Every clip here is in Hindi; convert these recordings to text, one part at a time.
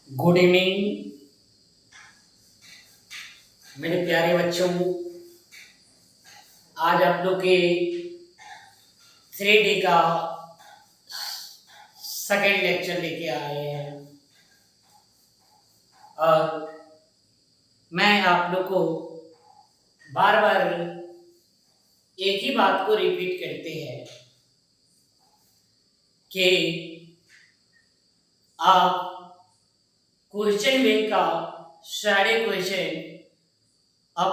गुड इवनिंग मेरे प्यारे बच्चों। आज आप लोग के 3D का सेकेंड लेक्चर लेके आए हैं और मैं आप लोग को बार बार एक ही बात को रिपीट करते हैं कि आप क्वेश्चन बैंक का सारे क्वेश्चन अब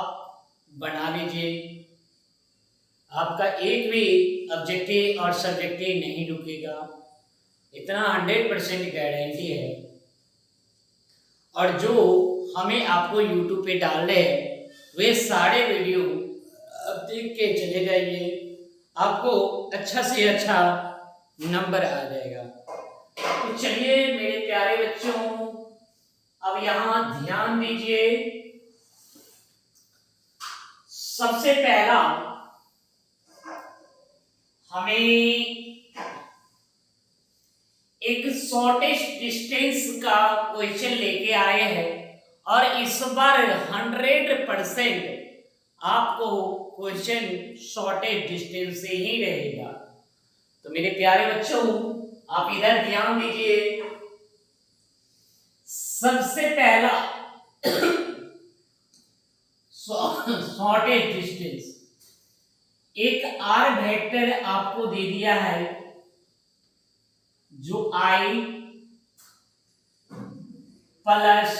बना लीजिए। आपका एक भी ऑब्जेक्टिव और सब्जेक्टिव नहीं रुकेगा, इतना 100% गारंटी है। और जो हमें आपको यूट्यूब पे डालने हैं वे सारे वीडियो अब देख के चले जाइए, आपको अच्छा से अच्छा नंबर आ जाएगा। तो चलिए मेरे प्यारे बच्चों, अब यहाँ ध्यान दीजिए। सबसे पहला हमें एक शॉर्टेस्ट डिस्टेंस का क्वेश्चन लेके आए हैं और इस बार 100% आपको क्वेश्चन शॉर्टेस्ट डिस्टेंस से ही रहेगा। तो मेरे प्यारे बच्चों, आप इधर ध्यान दीजिए। सबसे पहला शॉर्टेस्ट डिस्टेंस, एक आर वेक्टर आपको दे दिया है जो आई प्लस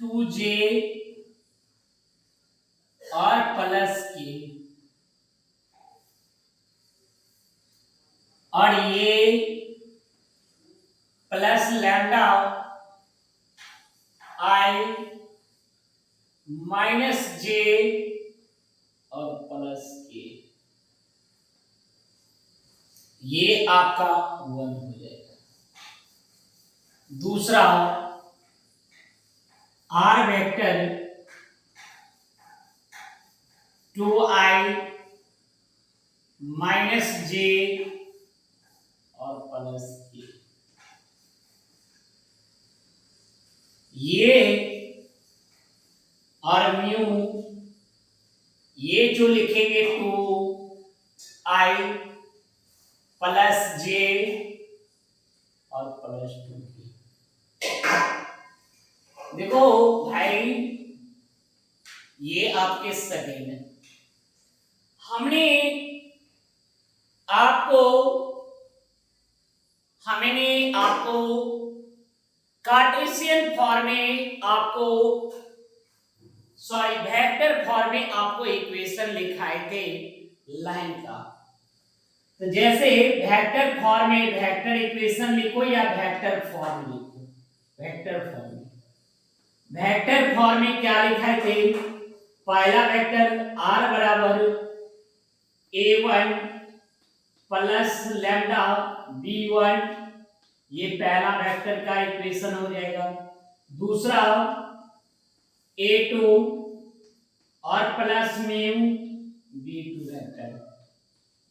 2j और प्लस के, और ये प्लस लैम्डा आई माइनस जे और प्लस के, ये आपका 1 हो जाएगा। दूसरा आर वेक्टर 2i माइनस जे और प्लस के, ये और म्यू, ये जो लिखेंगे 2i प्लस जे और प्लस 2 देखो भाई, ये आपके सेकेंड है। हमने आपको कार्टेशियन फॉर्म में वेक्टर फॉर्म में आपको इक्वेशन लिखाए थे लाइन का। तो जैसे वेक्टर फॉर्म में वेक्टर इक्वेशन लिखो या वेक्टर फॉर्म लिखो। वेक्टर फॉर्म में क्या लिखा थे? पहला वेक्टर r बराबर a1 प्लस लैम्डा b1, ये पहला वेक्टर का इक्वेशन हो जाएगा। दूसरा a2 और प्लस म्यू b2 वेक्टर,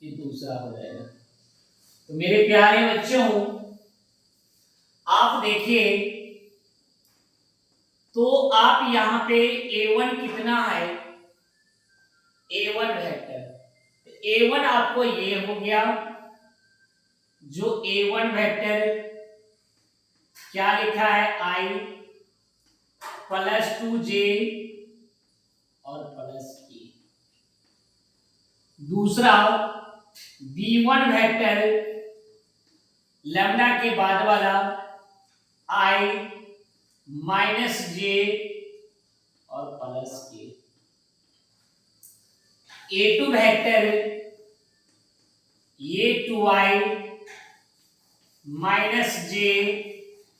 ये दूसरा हो जाएगा। तो मेरे प्यारे बच्चों, आप देखिए तो आप यहां पे a1 कितना है? a1 वेक्टर, a1 आपको ये हो गया, जो a1 वेक्टर क्या लिखा है? i प्लस 2j और प्लस k। दूसरा b1 वेक्टर लैम्डा के बाद वाला i माइनस जे और प्लस के। a2 वेक्टर ये 2i माइनस जे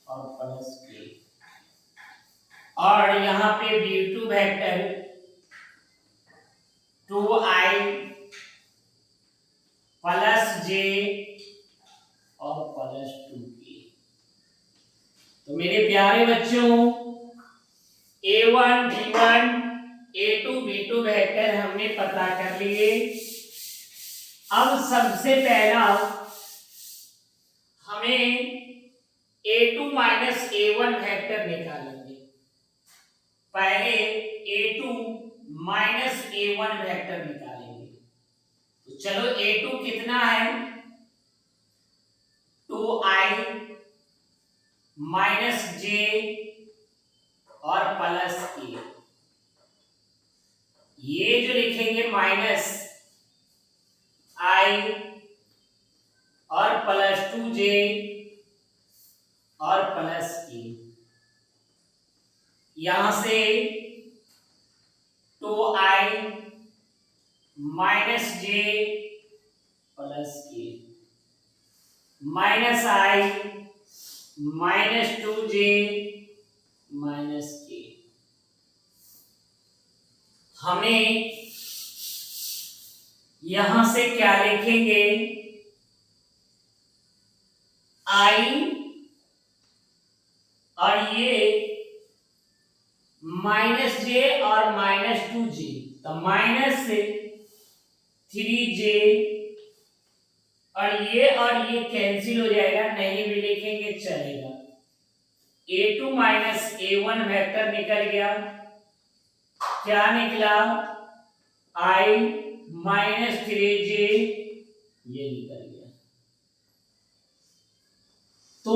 और प्लस के, और यहां पे b2 वेक्टर 2i प्लस जे और प्लस 2k। तो मेरे प्यारे बच्चों, a1 b1 a2 b2 vector हमने पता कर लिए। अब सबसे पहला हमें A2 माइनस A1 वेक्टर निकालेंगे। पहले A2 माइनस A1 वेक्टर निकालेंगे। तो चलो A2 कितना है, 2i माइनस j और प्लस a। ये जो लिखेंगे माइनस i और प्लस 2j और प्लस a। यहां से 2i minus j plus a minus i minus 2j minus k। हमें यहां से क्या लिखेंगे, i और ये माइनस j और माइनस 2j, तो माइनस 3j और ये कैंसिल हो जाएगा, नहीं भी लिखेंगे चलेगा। A2 माइनस A1 वेक्टर निकल गया, क्या निकला, i माइनस 3j, ये निकल गया। तो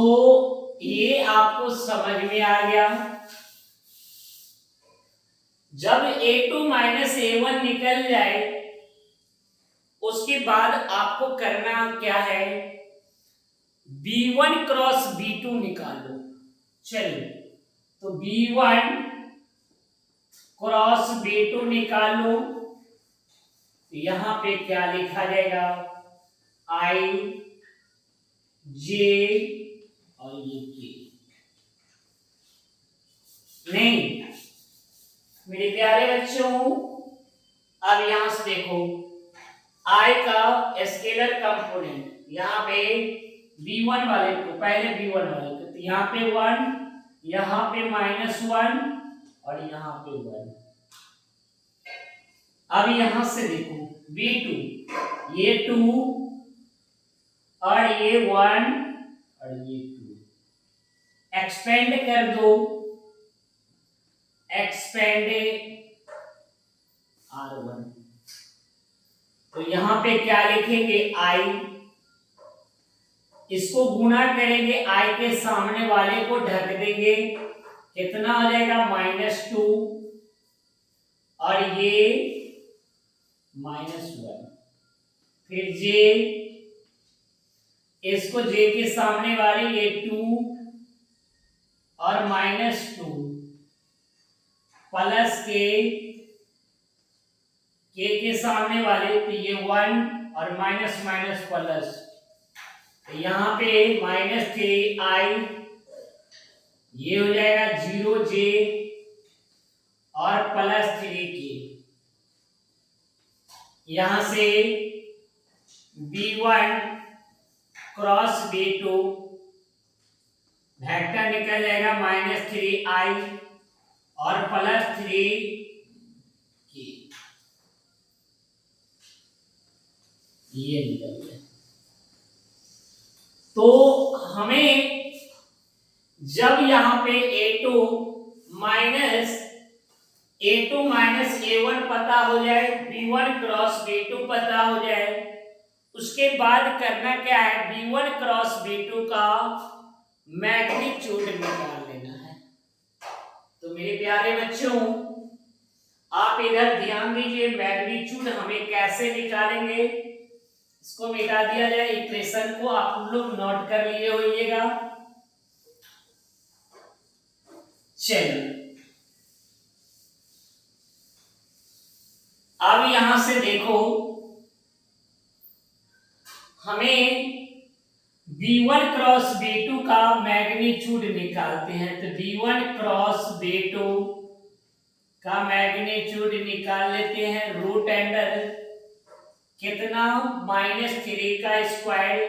ये आपको समझ में आ गया। जब A2 माइनस A1 निकल जाए उसके बाद आपको करना क्या है, B1 क्रॉस B2 निकालो। चलिए, तो B1 क्रॉस B2 निकालो। यहां पे क्या लिखा जाएगा, I J और ये K। नहीं मेरे प्यारे बच्चों, अब यहां से देखो I का स्केलर कंपोनेंट, यहाँ पे B1 वाले को, पहले B1 वाले को, तो यहाँ पे 1, यहाँ पे -1 और यहाँ पे 1। अब यहां से देखो B2, ये 2 और ये 1 और ये 2, एक्सपेंड कर दो, एक्सपेंड R1। तो यहां पे क्या लिखेंगे, I, इसको गुणा करेंगे, I के सामने वाले को ढक देंगे, कितना हो जाएगा, -2 और ये -1। फिर J, इसको J के सामने वाले ये 2 और -2 प्लस K के सामने वाले तो ये 1 और माइनस माइनस प्लस, तो यहाँ पे -3i, ये हो जाएगा 0j और प्लस 3k। यहां से B1 क्रॉस B2 वेक्टर निकल जाएगा -3i और प्लस 3k, ये निकल गया। तो हमें जब यहां पे A2 माइनस A1 पता हो जाए, B1 क्रॉस B2 पता हो जाए, उसके बाद करना क्या है, B1 क्रॉस B2 का मैग्नीट्यूड निकाल लेना है। तो मेरे प्यारे बच्चों, आप इधर ध्यान दीजिए, मैग्नीट्यूड हमें कैसे निकालेंगे, इसको मिटा दिया जाए, इक्वेशन को आप लोग नोट कर लिए होइएगा। चलिए, अब यहां से देखो, हमें B1 क्रॉस B2 का मैग्नीट्यूड निकालते हैं। तो B1 क्रॉस B2 का मैग्नीट्यूड निकाल लेते हैं, रूट अंडर कितना, -3 का स्क्वायर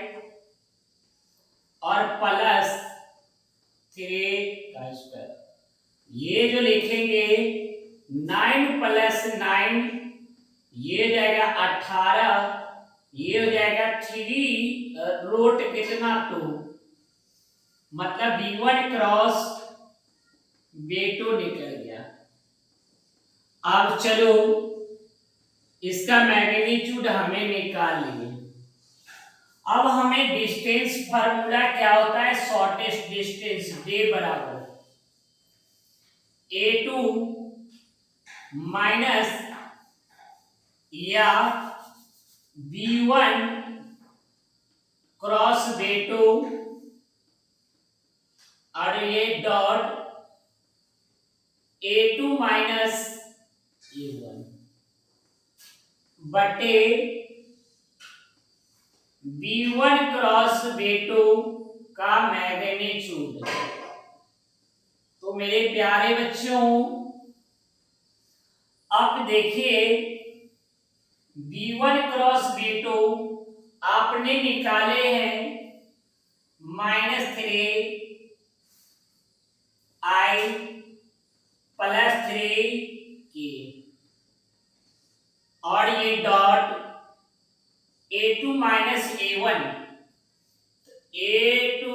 और प्लस 3 का स्क्वायर। ये जो लिखेंगे 9 प्लस 9, ये हो जाएगा 18, ये हो जाएगा 3 रूट कितना 2, मतलब V1 क्रॉस V2 निकल गया। अब चलो इसका मैग्नीट्यूड हमें निकाल लिए। अब हमें डिस्टेंस फार्मूला क्या होता है, शॉर्टेस्ट डिस्टेंस D बराबर A2 माइनस या V1 क्रॉस V2 और ये डॉट A2 माइनस A1 बटे V1 क्रॉस V2 का मैग्नीट्यूड। तो मेरे प्यारे बच्चों अब देखिए V1 क्रॉस V2 आपने निकाले हैं -3 I + 3 K और ये dot A2 minus A1 A2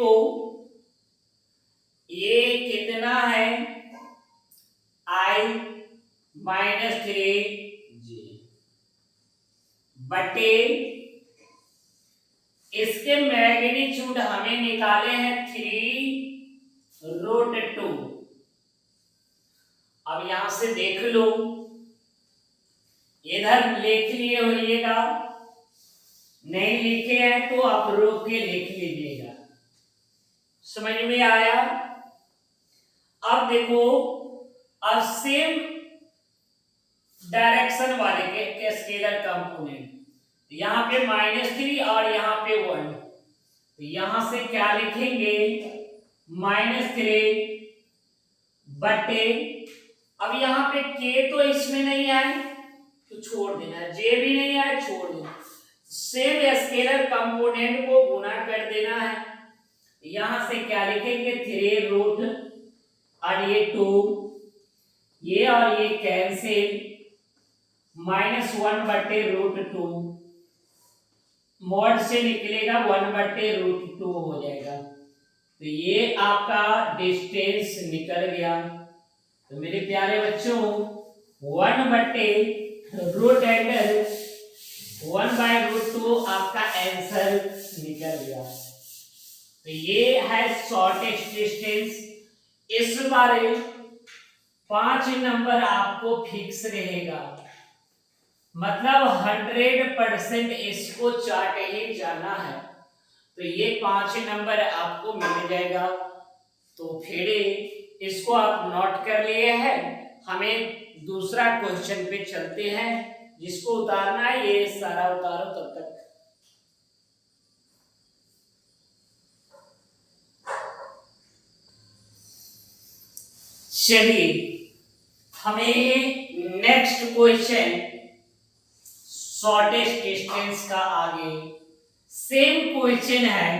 ये कितना है I -3J बटे इसके मैग्नीट्यूड हमें निकाले हैं 3√2। अब यहां से देख लो, इधर लिख लिए होइएगा, नहीं लिखे हैं तो आप रोक के लिख लीजिएगा। समझ में आया? अब देखो, अब सेम डायरेक्शन वाले के स्केलर कंपोनेंट, यहां पे -3 और यहां पे 1, तो यहां से क्या लिखेंगे -3 बटे, अब यहां पे k तो इसमें नहीं आए तो छोड़ देना, j भी नहीं आए छोड़ देना, सेम स्केलर कंपोनेंट को गुना कर देना है। यहां से क्या लिखेंगे 3 और ये 2, ये और ये कैंसिल, -1 बटे √2 मॉड से निकलेगा 1 बटे √2 हो जाएगा। तो ये आपका डिस्टेंस निकल गया। तो मेरे प्यारे बच्चों 1 बटे √1/√2 आपका आंसर निकल गया। तो ये है शॉर्टेस्ट डिस्टेंस। इस बारे 5 नंबर आपको फिक्स रहेगा, मतलब 100% इसको चार्ट ही जाना है, तो ये 5 नंबर आपको मिल जाएगा। तो फिर इसको आप नोट कर लिए हैं। हमें दूसरा क्वेश्चन पे चलते हैं, जिसको उतारना है ये सारा उतारो तब तक। चलिए हमें नेक्स्ट क्वेश्चन शॉर्टेस्ट डिस्टेंस का आगे सेम क्वेश्चन है।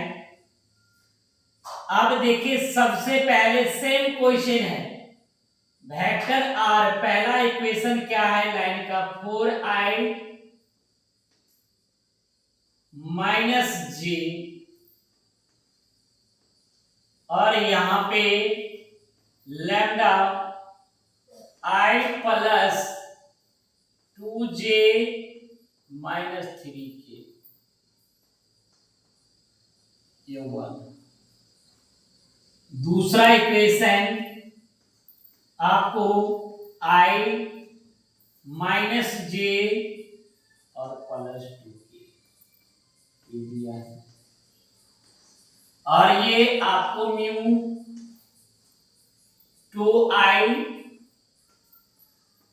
अब देखिए सबसे पहले सेम क्वेश्चन है, वेक्टर r, पहला इक्वेशन क्या है लाइन का 4i - j और यहां पे लैम्डा i + 2j - 3k, ये 1। दूसरा इक्वेशन आपको i - j और +2k ये दिया है, और ये आपको म्यू 2i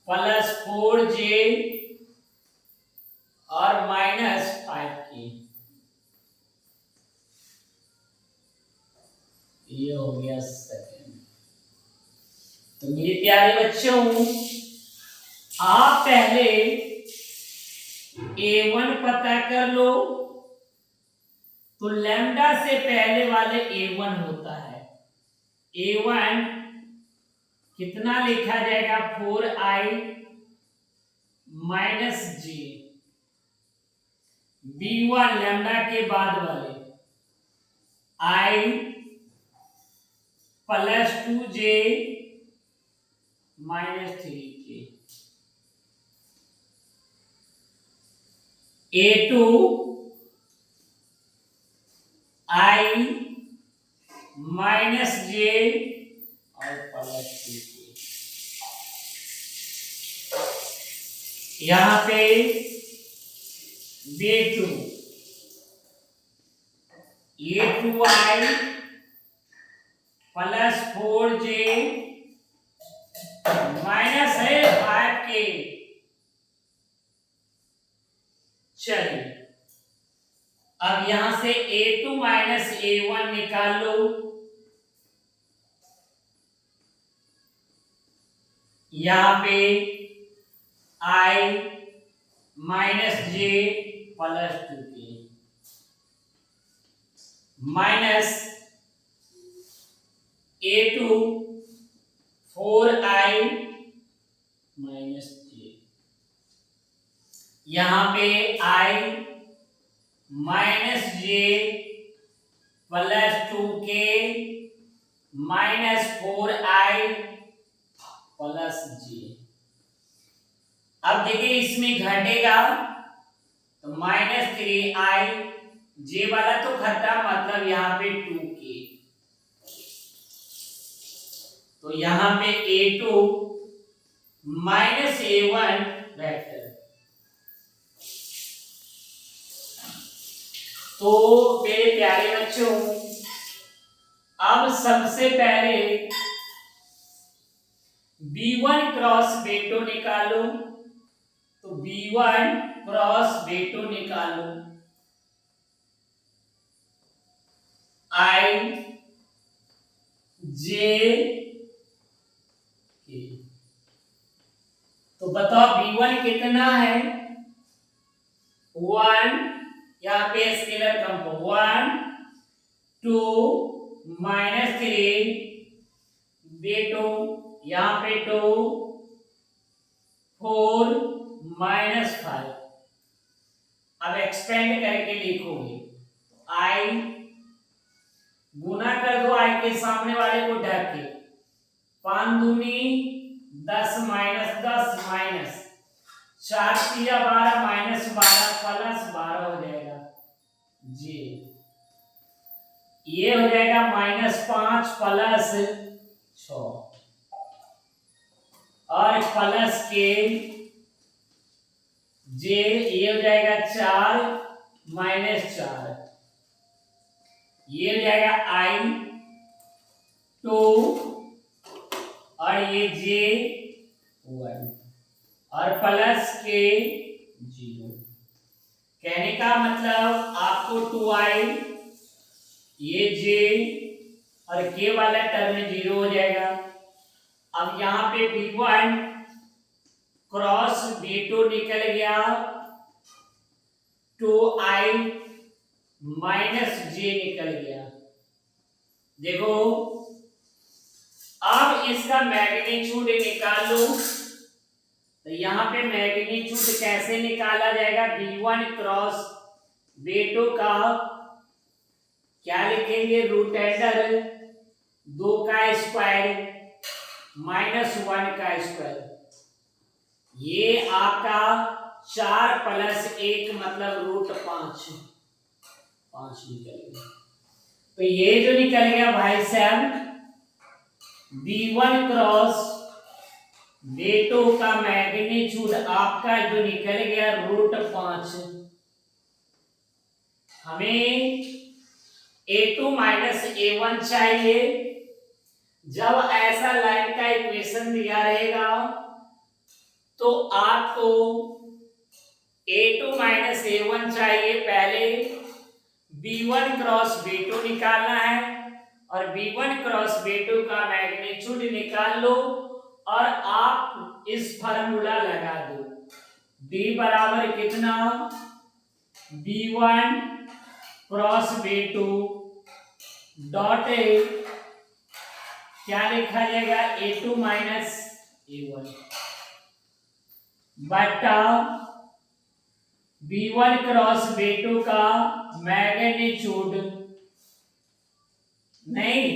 + 4j और -5k, ये हो गया सेकंड। तो मेरे प्यारे बच्चों आप पहले A1 पता कर लो, तो लैम्डा से पहले वाले A1 होता है। A1 कितना लिखा जाएगा 4i - j, B1 लैम्डा के बाद वाले i plus 2j minus 3j, A2 I minus j और प्लस 2j। यहां पे B2 A2I plus 4j minus है 5k। चलिए अब यहां से A2 माइनस A1 निकाल लो। यहां पे I minus j plus 2k minus A2 4i minus j। यहां पे I minus j plus 2k minus 4i plus j। अब देखिए इसमें घटेगा तो माइनस 3i, j वाला तो खत्म, मतलब यहाँ पे 2k। तो यहाँ पे A2 माइनस A1 वेक्टर। तो मेरे प्यारे बच्चों, अब सबसे पहले B1 क्रॉस B2 निकालो। तो B1 क्रॉस B2 निकालो। I J K। तो बताओ B1 कितना है? 1, यहाँ पे स्केलर कंपाउंड 1 2 माइनस 3 B2, यहाँ पे 2 4 माइनस 5। अब एक्सपेंड करके लिखोगे तो I गुना कर दो I के सामने वाले को ढक के। 5 दूनी 10 माइनस 10 माइनस 4 तिया 12 माइनस 12 प्लस 12 हो जाएगा जी। ये हो जाएगा माइनस 5 प्लस 6 और प्लस के जे, ये हो जाएगा 4 माइनस 4, ये हो जाएगा I 2 और ये J 1 और प्लस के 0। कहने का मतलब आपको 2i, ये J और K वाला टर्म 0 हो जाएगा। अब यहाँ पे B1 क्रॉस B2 निकल गया, 2i माइनस j निकल गया। देखो अब इसका मैग्नीट्यूड निकाल लो। तो यहाँ पे मैग्नीट्यूड कैसे निकाला जाएगा? B1 क्रॉस B2 का क्या लिखेंगे? रूट अंडर 2 का स्क्वायर माइनस 1 का स्क्वायर। ये आपका 4 प्लस 1 मतलब रूट 5 निकल गया। तो ये जो निकल गया भाई साहब B1 क्रॉस B2 का मैग्नीट्यूड आपका जो निकल गया रूट 5। हमें A2 माइनस A1 चाहिए। जब ऐसा लाइन का इक्वेशन दिया रहेगा तो आपको A2 माइनस A1 चाहिए। पहले B1 क्रॉस B2 निकालना है और B1 क्रॉस B2 का मैग्नीट्यूड निकाल लो और आप इस फार्मूला लगा दो। D बराबर कितना? B1 क्रॉस B2 डॉट क्या लिखा जाएगा? A2 माइनस A1 बटा B1 क्रॉस B2 का मैग्नीट्यूड नहीं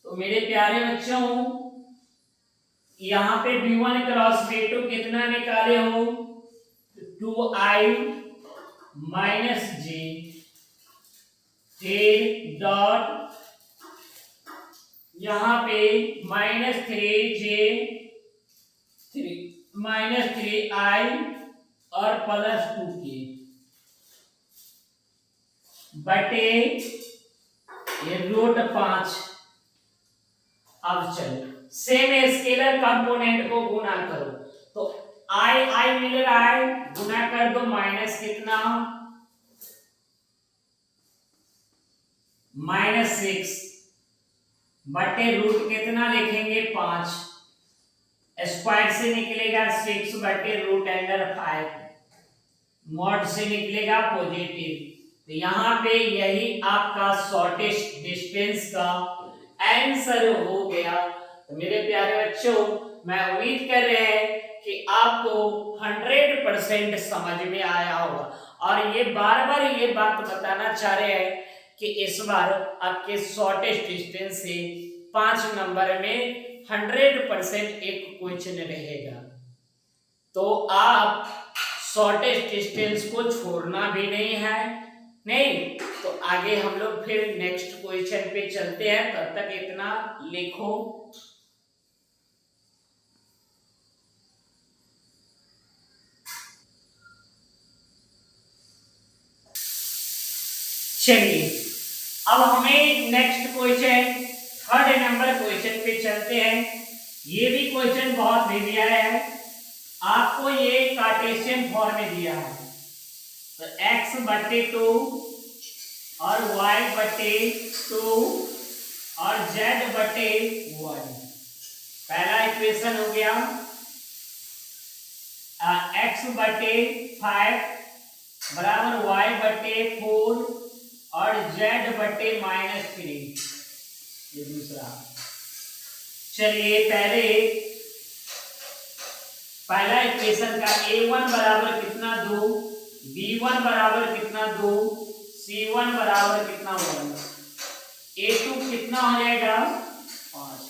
तो मेरे प्यारे बच्चों यहाँ पे v1 क्रॉस v2 कितना निकाले हो? 2i माइनस जे, फिर डॉट यहाँ पे माइनस 3i और प्लस 2k बटे ये √5। अब चलो सेम स्केलर कंपोनेंट को गुना करो, तो आई मिल रहा है, गुना कर दो माइनस कितना -6 बटे रूट कितना लिखेंगे 5, स्क्वायर से निकलेगा 6 बटे √5, मॉड से निकलेगा पॉजिटिव। तो यहाँ पे यही आपका शॉर्टेस्ट डिस्टेंस का आंसर हो गया। तो मेरे प्यारे बच्चों मैं उम्मीद कर रहे हैं कि आपको 100% समझ में आया होगा, और ये बार बार ये बात बताना चाह रहे हैं कि इस बार आपके शॉर्टेस्ट डिस्टेंस से 5 नंबर में 100% एक क्वेश्चन रहेगा। तो आप शॉर्टेस्ट डिस्टेंस को छोड़ना भी नहीं है, नहीं तो आगे हम लोग फिर नेक्स्ट क्वेश्चन पे चलते हैं। तब तक इतना लिखो। चलिए अब हमें next question 3rd number question पे चलते हैं। ये भी क्वेश्चन बहुत दे दिया है आपको, ये कार्टेशियन फॉर्म में दिया है, तो x बटे 2 और y बटे 2 और z बटे 1। पहला इक्वेशन हो गया x बटे 5 बराबर y बटे 4 और z बटे -3, ये दूसरा। चलिए पहला इक्वेशन का a1 बराबर कितना 2, b1 बराबर कितना 2, c1 बराबर कितना 1, a2 कितना हो जाएगा 5,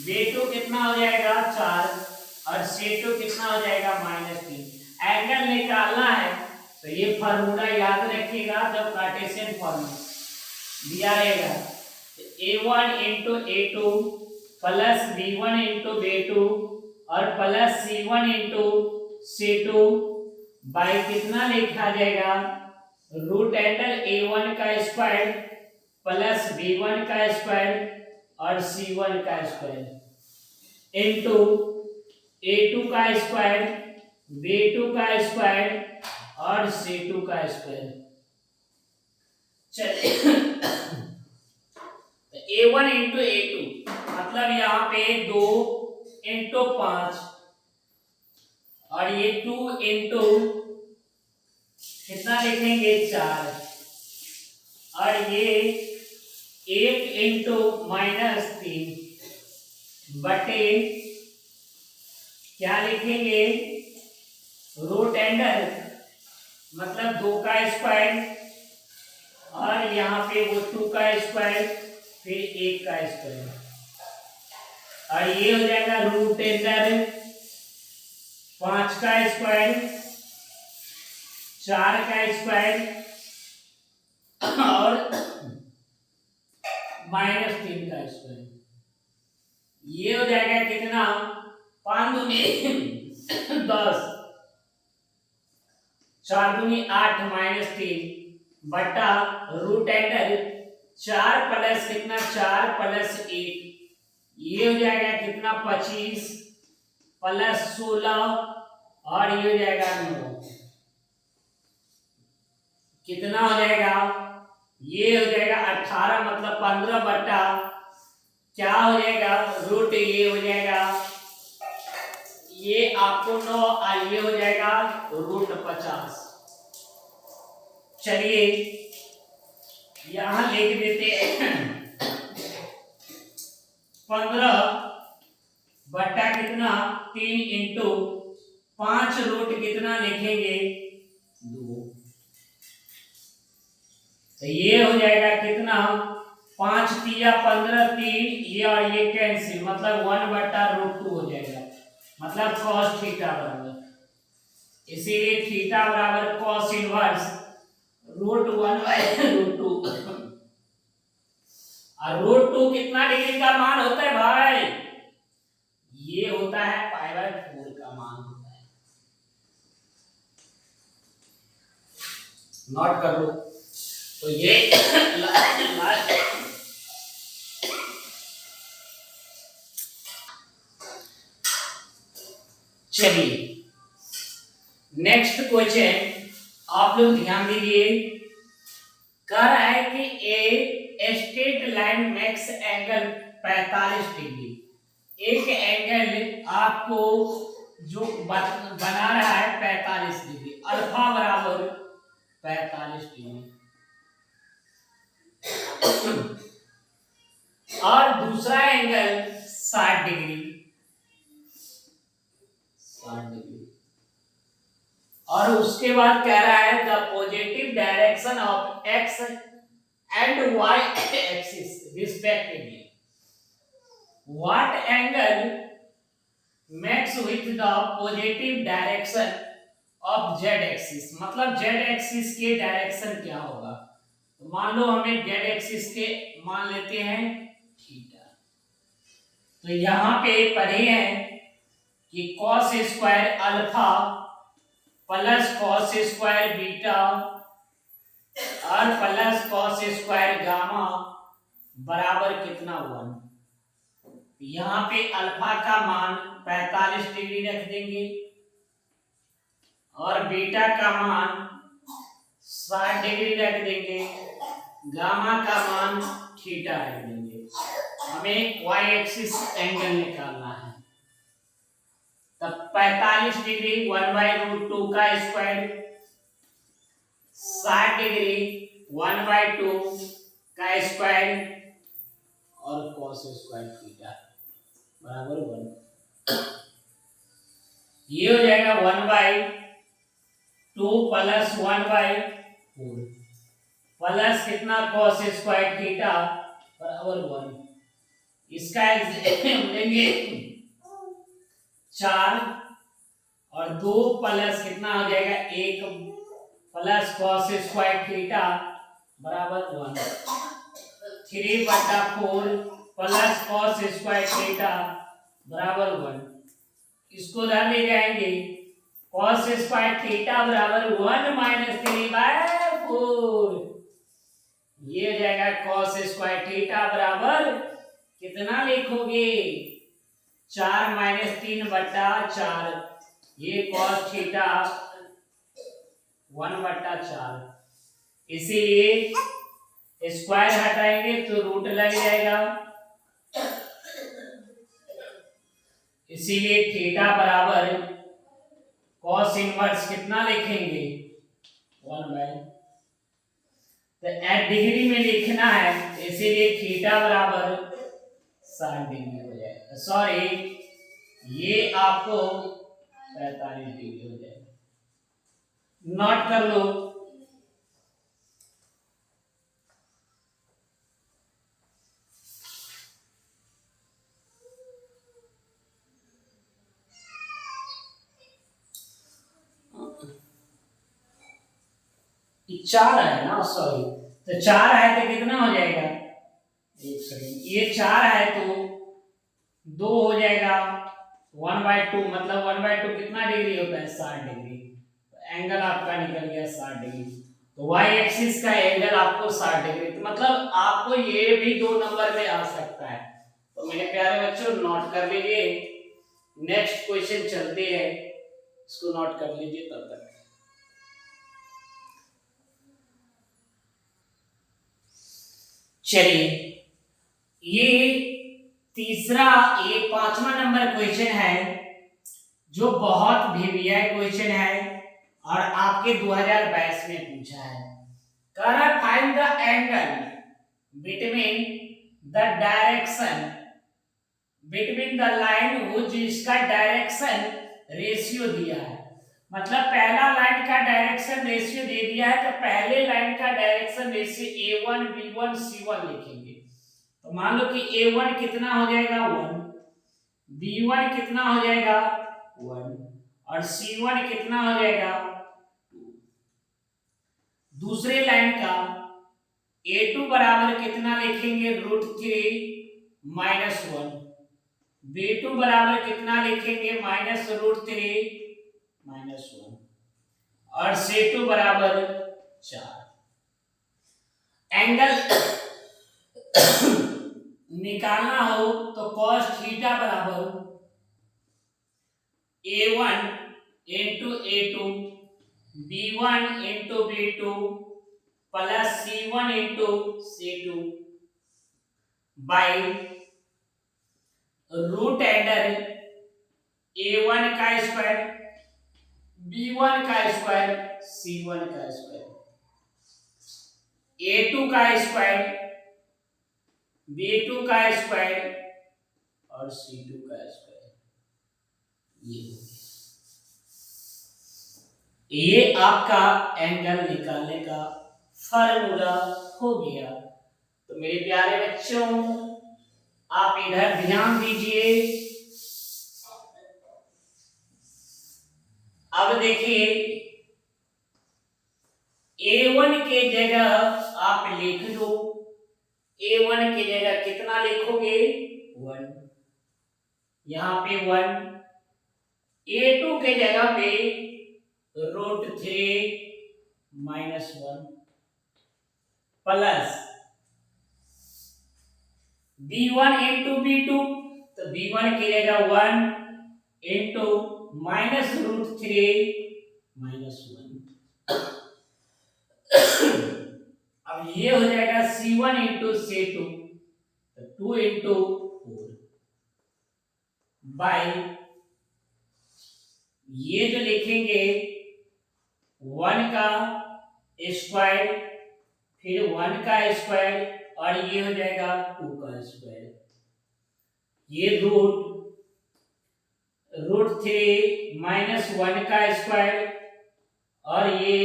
b2 कितना हो जाएगा 4 और c2 कितना हो जाएगा -3। एंगल निकालना है तो ये फार्मूला याद रखिएगा, जब कार्टेशियन फॉर्म दिया रहेगा a1 into a2 plus b1 into b2 और plus c1 into c2 by कितना लिखा जाएगा √a1 का स्क्वायर प्लस b1 का स्क्वायर और c1 का स्क्वायर इंटू a2 का स्क्वायर b2 का स्क्वायर और c2 का स्क्वायर। चलिए a1 इंटू a2 मतलब यहाँ पे 2 इंटू 5 और ये 2 इंटू कितना लिखेंगे 4 और ये 1 इंटू -3 बटे क्या लिखेंगे रूट अंडर मतलब 2 का स्क्वायर और यहाँ पे वो 2 का स्क्वायर फिर 1 का स्क्वायर और ये हो जाएगा रूट अंडर 5 का स्क्वायर 4 का स्क्वायर और -3 का स्क्वायर। ये हो जाएगा कितना 5 दूनी 10 4 दूनी 8 -3 बटा रूट अंडर 4 प्लस कितना 4 प्लस 1 ये हो जाएगा कितना 25 प्लस 16 और ये हो जाएगा 9 कितना हो जाएगा ये हो जाएगा 18 मतलब 15 बटा क्या हो जाएगा रूट ये हो जाएगा ये आपको 9 और ये हो जाएगा √50। चलिए यहां लिख देते हैं 15 बटा कितना 3 इंटू 5 रूट कितना लिखेंगे 2 तो ये हो जाएगा कितना 5 तिया 15, 3 ये और ये कैंसिल, मतलब 1/√2 हो जाएगा, मतलब cos थीटा बराबर, इसीलिए थीटा बराबर cos इनवर्स √1/√2। और √2 कितना डिग्री का मान होता है भाई? ये होता है π/4 का मान होता है। नोट कर लो। तो ये चलिए नेक्स्ट क्वेश्चन आप लोग ध्यान दीजिए। कह रहा है कि a straight line makes angle 45 degree. एक एंगल आपको जो बना रहा है 45 डिग्री, अल्फा बराबर 45 डिग्री, और दूसरा एंगल 60 डिग्री, 60 डिग्री, और उसके बाद कह रहा है the positive direction of X and Y axis respectively, what angle makes with the positive direction of Z axis, मतलब जेड एक्सिस के डायरेक्शन क्या होगा। तो मान लो हमें जेड एक्सिस के मान लेते हैं थीटा। तो यहां पे पढ़े हैं कि cos square alpha plus cos square beta और प्लस cos स्क्वायर गामा बराबर कितना 1। यहाँ पे अल्फा का मान 45 डिग्री रख देंगे और बीटा का मान 60 डिग्री रख देंगे, गामा का मान थीटा रख देंगे। हमें y एक्सिस एंगल निकालना है। तब 45 डिग्री 1/√2 का स्क्वायर, 60 डिग्री 1/2 का स्क्वायर और cos स्क्वायर थीटा बराबर 1। ये हो जाएगा 1/2 प्लस 1/4 प्लस कितना cos स्क्वायर थीटा बराबर 1। इसका लेंगे 4 और 2 प्लस कितना हो जाएगा 1 प्लस cos स्क्वायर थीटा बराबर 1। 3/4 प्लस cos स्क्वायर थीटा बराबर 1। इसको इधर ले जाएंगे, cos स्क्वायर थीटा बराबर 1 - 3/4। ये हो जाएगा cos स्क्वायर थीटा बराबर कितना लिखोगे 4 - 3/4। ये cos थीटा 1/4। इसीलिए स्क्वायर हटाएंगे तो रूट लग जाएगा, इसीलिए थीटा बराबर cos इनवर्स कितना लिखेंगे 1/। तो एट डिग्री में लिखना है, इसीलिए थीटा बराबर 60 डिग्री हो जाएगा। सॉरी, ये आपको 45 डिग्री हो जाएगा। नोट कर लो। चार है ना, सॉरी, तो 4 है तो कितना हो जाएगा, एक सेकंड, ये 4 है तो 2 हो जाएगा 1/2, मतलब 1/2 कितना डिग्री होता है 60 डिग्री। तो एंगल आपका निकल गया 60 डिग्री। तो y एक्सिस का एंगल आपको 60 डिग्री, तो मतलब आपको ये भी 2 नंबर में आ सकता है। तो मेरे प्यारे बच्चों नोट कर लीजिए। नेक्स्ट क्वेश्चन चलते हैं, इसको नोट कर लीजिए तब तक। चलिए ये ये 5वां नंबर क्वेश्चन है जो बहुत भिविया क्वेश्चन है और आपके 2022 में पूछा है। कह रहा find the angle between the direction between the line वो जिसका डायरेक्शन रेशियो दिया है, मतलब पहला लाइन का डायरेक्शन रेशियो दे दिया है, तो पहले लाइन का direction ratio A1 B1 C1 लिखेंगे। तो मान लो कि a1 कितना हो जाएगा 1, b1 कितना हो जाएगा 1 और c1 कितना हो जाएगा 2। दूसरे लाइन का a2 बराबर कितना लिखेंगे √3 -1, b2 बराबर कितना लिखेंगे -√3 -1 और c2 बराबर 4। एंगल निकालना हो तो cos थीटा बराबर a1 into a2 b1 into b2 plus c1 into c2 by root under a1 का स्क्वायर b1 का स्क्वायर c1 का स्क्वायर a2 का स्क्वायर b2 का स्क्वायर और c2 का स्क्वायर। ये आपका एंगल निकालने का फार्मूला हो गया। तो मेरे प्यारे बच्चों, आप इधर ध्यान दीजिए। अब देखिए a1 के जगह आप लिख दो, a1 की जगह कितना लिखोगे 1, यहां पे 1, a2 के जगह पे √3 -1 प्लस b1 into b2, तो b1 की जगह 1 into -√3 -1। अब ये हो जाएगा c1 into c2, तो 2 into 4 बाई ये जो लिखेंगे 1 का स्क्वायर फिर 1 का स्क्वायर और ये हो जाएगा 2 का स्क्वायर, ये √3 -1 का स्क्वायर और ये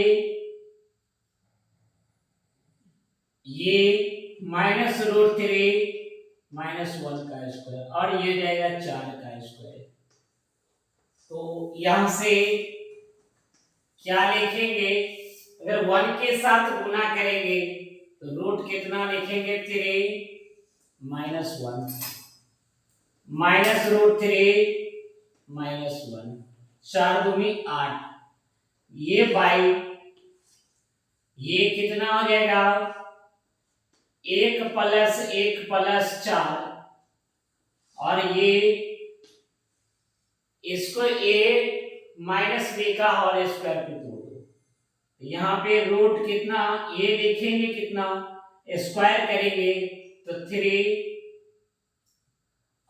-√3 -1 का स्क्वायर और ये जाएगा 4 का स्क्वायर। तो यहां से क्या लिखेंगे, अगर 1 के साथ गुना करेंगे तो रूट कितना लिखेंगे 3 -1 -√3 -1, 4 दूनी 8, ये बाई ये कितना हो जाएगा 1 + 1 + 4 और ये इसको a -b का होल स्क्वायर पे तोड़ दो, यहाँ पे रूट कितना a लिखेंगे कितना स्क्वायर करेंगे तो 3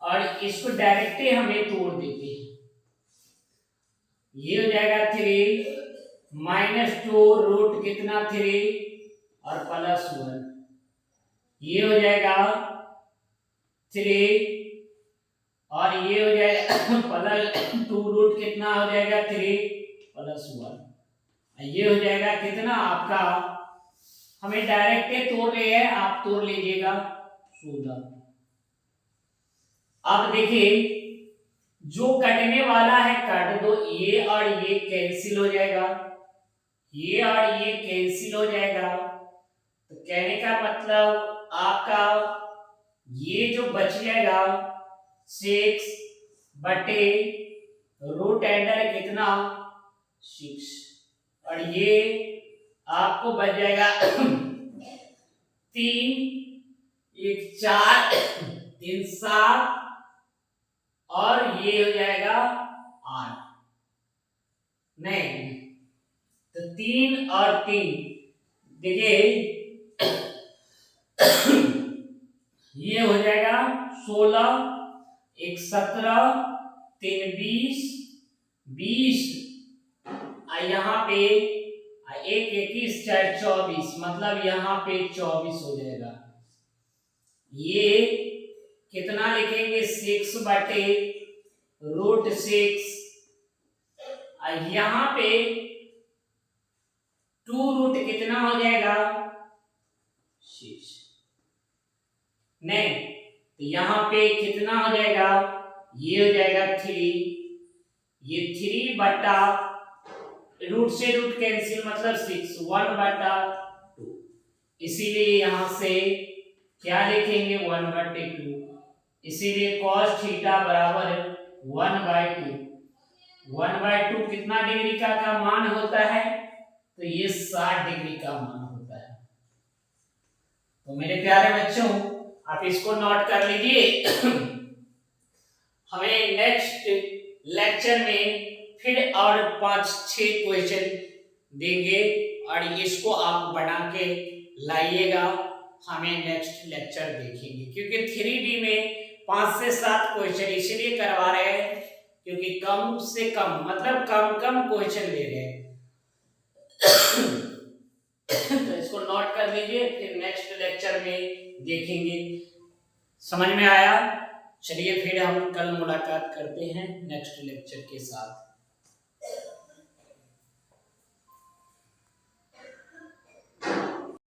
और इसको डायरेक्टली हमें तोड़ देते हैं, ये हो जाएगा 3 -2 रूट कितना 3 और +1, ये हो जाएगा 3 और ये हो जाएगा +2 रूट कितना हो जाएगा 3 +1, ये हो जाएगा कितना आपका, हमें डायरेक्ट तोड़ रहे हैं, आप तोड़ लीजिएगा 16। अब देखिए जो कटने वाला है काट दो, ये और ये कैंसिल हो जाएगा, ये और ये कैंसिल हो जाएगा। तो कहने का मतलब आपका ये जो बच जाएगा 6 बटे रूट अंडर कितना 6 और ये आपको बच जाएगा 3 1 4 3 7 और ये हो जाएगा 8, नहीं तो 3 और 3 देखिए ये हो जाएगा 16 1 17 3 20 20 यहाँ पे 1 21 4 24 मतलब यहाँ पे 24 हो जाएगा। ये कितना लिखेंगे 6 बटे रूट 6, यहाँ पे 2 रूट कितना हो जाएगा 6, नहीं तो यहाँ पे कितना हो जाएगा, ये हो जाएगा 3, ये 3 बटा रूट से रूट कैंसिल मतलब 6, 1/2, इसीलिए यहाँ से क्या लिखेंगे 1/2, इसीलिए cos थीटा बराबर 1/2। 1/2 कितना डिग्री का मान होता है, तो ये 60 डिग्री का मान होता है। तो मेरे प्यारे बच्चों आप इसको नोट कर लीजिए। हमें नेक्स्ट लेक्चर में फिर और 5-6 क्वेश्चन देंगे और इसको आप बना के लाइएगा, हमें नेक्स्ट लेक्चर देखेंगे। क्योंकि 3D में 5 से 7 क्वेश्चन इसलिए करवा रहे हैं क्योंकि कम से कम मतलब कम क्वेश्चन ले रहे हैं। तो इसको नोट कर लीजिए, फिर नेक्स्ट लेक्चर में देखेंगे। समझ में आया? चलिए फिर हम कल मुलाकात करते हैं नेक्स्ट लेक्चर के साथ।